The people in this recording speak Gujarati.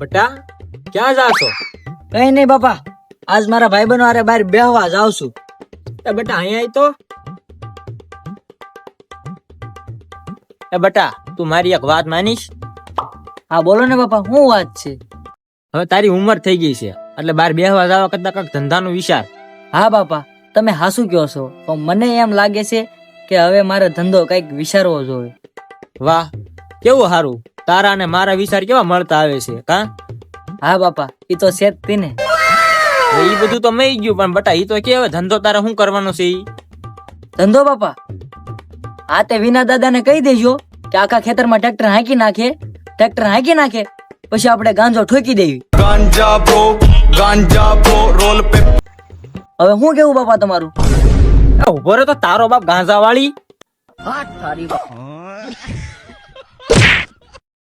બટા ક્યાં જા છો? કઈ નહીં બાપા, આજ મારા ભાઈબંધો હારે બહાર બેહવા જાઉં છું. એ બટા અહીંયા આય તો. એ બટા તું મારી એક વાત માનીશ? હા બોલો ને બાપા, શું વાત છે? હવે તારી ઉંમર થઈ ગઈ છે એટલે બહાર બેહવા જવા કરતા કાંઈક ધંધાનો વિચાર. હા બાપા, તમે હાસું કહો છો, પણ મને એમ લાગે છે કે હવે મારો ધંધો કઈક વિચારવો જોઈએ. વાહ કેવું સારું, તારા અને મારા વિચાર કેવા મળતા આવે છે કા? હા બાપા, એ તો છે જ તે ને. એ બધું તો મઈ ગયું, પણ બટા ઈ તો કે હવે ધંધો તારે શું કરવાનો છે? ઈ ધંધો બાપા, હા તે વિના દાદાને કહી દેજો કે આખા ખેતરમાં ટ્રેક્ટર હાંકી નાખે. ટ્રેક્ટર હાંકી નાખે પછી આપણે ગાંજો ઠોકી દેવી. હવે શું કેવું બાપા તમારું? એ ઉભો રે, તો તારો બાપ ગાંજા વાળી. હા તારી